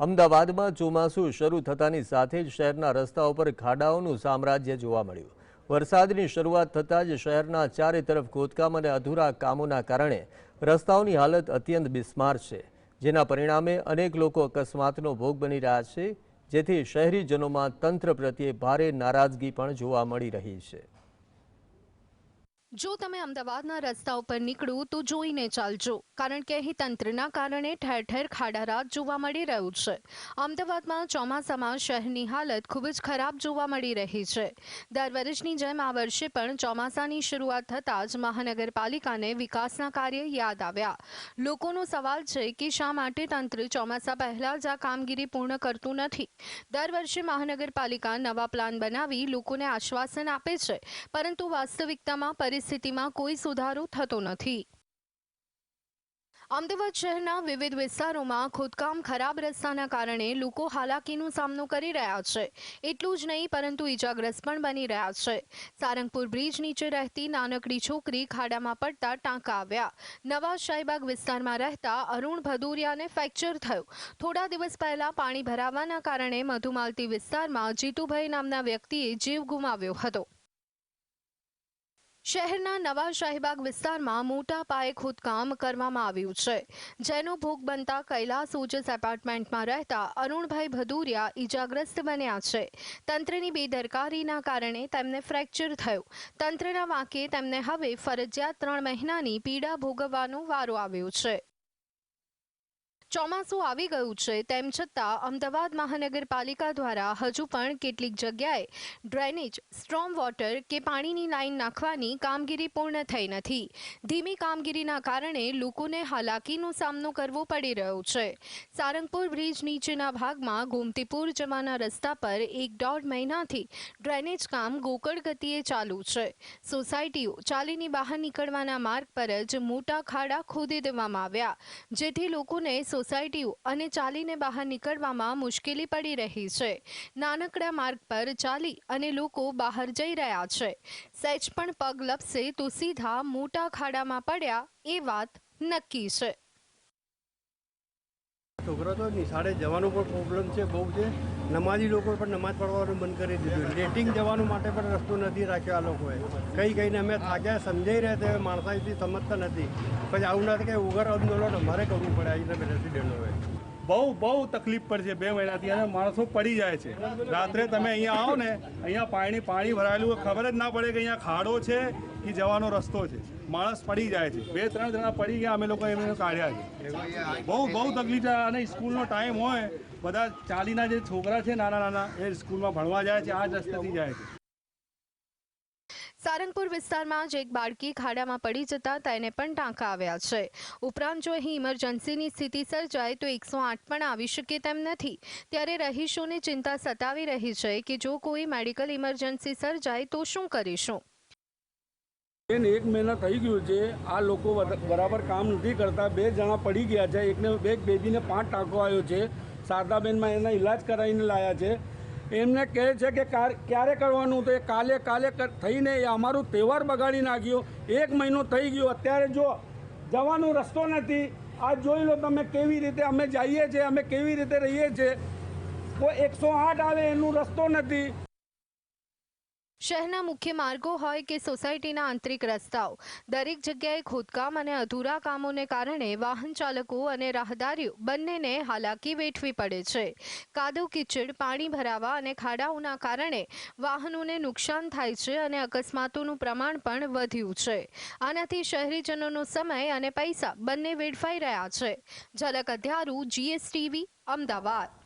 અમદાવાદમાં ચોમાસું શરૂ થતાની સાથે જ શહેરના રસ્તાઓ પર ખાડાઓનું સામ્રાજ્ય જોવા મળ્યું। વરસાદની શરૂઆત થતાં જ શહેરના ચારે તરફ ખોદકામ અને અધૂરા કામોના કારણે રસ્તાઓની હાલત અત્યંત બિસ્માર છે, જેના પરિણામે અનેક લોકો અકસ્માતનો ભોગ બની રહ્યા છે, જેથી શહેરીજનોમાં તંત્ર પ્રત્યે ભારે નારાજગી પણ જોવા મળી રહી છે। જો તમે અમદાવાદના રસ્તાઓ પર નીકળો તો જોઈને ચાલજો, કારણ કે અહીં તંત્રના કારણે ઠેર ઠેર ખાડારાત જોવા મળી રહ્યું છે। અમદાવાદમાં ચોમાસામાં શહેરની હાલત ખૂબ જ ખરાબ જોવા મળી રહી છે। દર વર્ષની જેમ આ વર્ષે પણ ચોમાસાની શરૂઆત થતાં જ મહાનગરપાલિકાને વિકાસના કાર્ય યાદ આવ્યા। લોકોનો સવાલ છે કે શા માટે તંત્ર ચોમાસા પહેલા જ આ કામગીરી પૂર્ણ કરતું નથી। દર વર્ષે મહાનગરપાલિકા નવા પ્લાન બનાવી લોકોને આશ્વાસન આપે છે, પરંતુ વાસ્તવિકતામાં પરિસ્થિતિમાં કોઈ સુધારો થતો નથી। અમદાવાદ શહેરના વિવિધ વિસ્તારોમાં ખોદકામ ખરાબ રસ્તાના કારણે લોકો હાલાકીનો સામનો કરી રહ્યા છે। એટલું જ નહીં, પરંતુ ઈજાગ્રસ્ત પણ બની રહ્યા છે। સારંગપુર બ્રિજ નીચે રહેતી નાનકડી છોકરી ખાડામાં પડતા ટાંકા આવ્યા। નવા શાહીબાગ વિસ્તારમાં રહેતા અરુણ ભદુરિયાને ફ્રેક્ચર થયું। થોડા દિવસ પહેલા પાણી ભરાવાના કારણે મધુમાલતી વિસ્તારમાં જીતુભાઈ નામના વ્યક્તિએ જીવ ગુમાવ્યો હતો। શહેરના નવા શાહીબાગ વિસ્તારમાં મોટા પાયે ખોદકામ કરવામાં આવ્યું છે, જેનો ભોગ બનતા કૈલાસ ઓજસ એપાર્ટમેન્ટમાં રહેતા અરુણભાઈ ભદુરિયા ઈજાગ્રસ્ત બન્યા છે। તંત્રની બેદરકારીના કારણે તેમને ફ્રેક્ચર થયું। તંત્રના વાંકે તેમને હવે ફરજિયાત 3 મહિનાની પીડા ભોગવવાનો વારો આવ્યો છે। ચોમાસું આવી ગયું છે, તેમ છતાં અમદાવાદ મહાનગરપાલિકા દ્વારા હજુ પણ કેટલીક જગ્યાએ ડ્રેનેજ, સ્ટ્રોમ વોટર કે પાણીની લાઇન નાખવાની કામગીરી પૂર્ણ થઈ નથી। ધીમી કામગીરીના કારણે લોકોને હાલાકીનો સામનો કરવો પડી રહ્યો છે। સારંગપુર બ્રિજ નીચેના ભાગમાં ગોમતીપુર જવાના રસ્તા પર 1.5 મહિનાથી ડ્રેનેજ કામ ગોકળ ગતિએ ચાલુ છે। સોસાયટીઓ ચાલીની બહાર નીકળવાના માર્ગ પર જ મોટા ખાડા ખોદી દેવામાં આવ્યા, જેથી લોકોને સોસાયટીઓ અને ચાલીને બહાર નીકળવામાં મુશ્કેલી પડી રહી છે। નાનકડા માર્ગ પર ચાલી અને લોકો બહાર જઈ રહ્યા છે। સહેજ પણ પગ લપસે તો સીધા મોટા ખાડામાં પડ્યા એ વાત નક્કી છે। છોકરા તો નિશાળે જવાનો પણ પ્રોબ્લેમ છે, બહુ છે। નમાજી લોકો પણ નમાજ પઢવાનું બંધ કરી દીધું। ડેટિંગ જવાનું માટે પણ રસ્તો નથી રાખ્યો આ લોકોએ। કહીને અમે થાક્યા, સમજાઈ રહ્યા તે માણસાઈથી સમજતા નથી। પછી આવું નથી કે ઉગ્ર આંદોલન અમારે કરવું પડે અહીંના રેસિડેન્ટોએ। બહુ તકલીફ પડશે 2 મહિનાથી, અને માણસો પડી જાય છે। રાત્રે તમે અહીંયા આવો ને, અહીંયા પાણી ભરાયેલું, ખબર જ ના પડે કે અહીંયા ખાડો છે કે જવાનો રસ્તો છે। માણસ પડી જાય છે। 2-3 જણા પડી ગયા, અમે લોકો એમને કાઢ્યા છે। બહુ તકલીફ છે। અને સ્કૂલનો ટાઈમ હોય, બધા ચાલીના જે છોકરા છે નાના એ સ્કૂલમાં ભણવા જાય છે, આ જ રસ્તેથી જાય છે। સારંગપુર વિસ્તારમાં જ એક બાળકી ખાડામાં પડી જતા તેને પણ ટાંકા આવ્યા છે। ઉપરાંત જો અહીં ઇમરજન્સીની સ્થિતિ સર્જાય તો 108 પણ આવી શકે તેમ નથી। ત્યારે રહીશોને ચિંતા સતાવી રહી છે કે જો કોઈ મેડિકલ ઇમરજન્સી સર્જાય તો શું કરીશું। 1 મહિના થઈ ગયું છે, આ લોકો બરાબર કામ નથી કરતા। 2 જણા પડી ગયા છે, એક બેબીને 5 ટાંકો આવ્યો છે। શારદાબેનમાં એના ઇલાજ કરાવીને લાયા છે। એમને કહે છે કે ક્યારે કરવાનું, તો એ કાલે થઈને અમારું તહેવાર બગાડી નાખ્યો। 1 મહિનો થઈ ગયો, અત્યારે જો જવાનો રસ્તો નથી। આ જોઈ લો તમે કેવી રીતે અમે જઈએ છીએ, અમે કેવી રીતે રહીએ છીએ। કોઈ 108 આવે એનો રસ્તો નથી। શહેરના મુખ્ય માર્ગો હોય કે સોસાયટીના આંતરિક રસ્તાઓ, દરેક જગ્યાએ ખોદકામ અને અધૂરા કામોને કારણે વાહન ચાલકો અને રાહદારીઓ બંનેને હાલાકી વેઠવી પડે છે। કાદવ કીચડ, પાણી ભરાવા અને ખાડાઓના કારણે વાહનોને નુકસાન થાય છે અને અકસ્માતોનું પ્રમાણ પણ વધ્યું છે। આનાથી શહેરીજનોનો સમય અને પૈસા બંને વેડફાઈ રહ્યા છે। ઝલક અધ્યારું, GSTV, અમદાવાદ।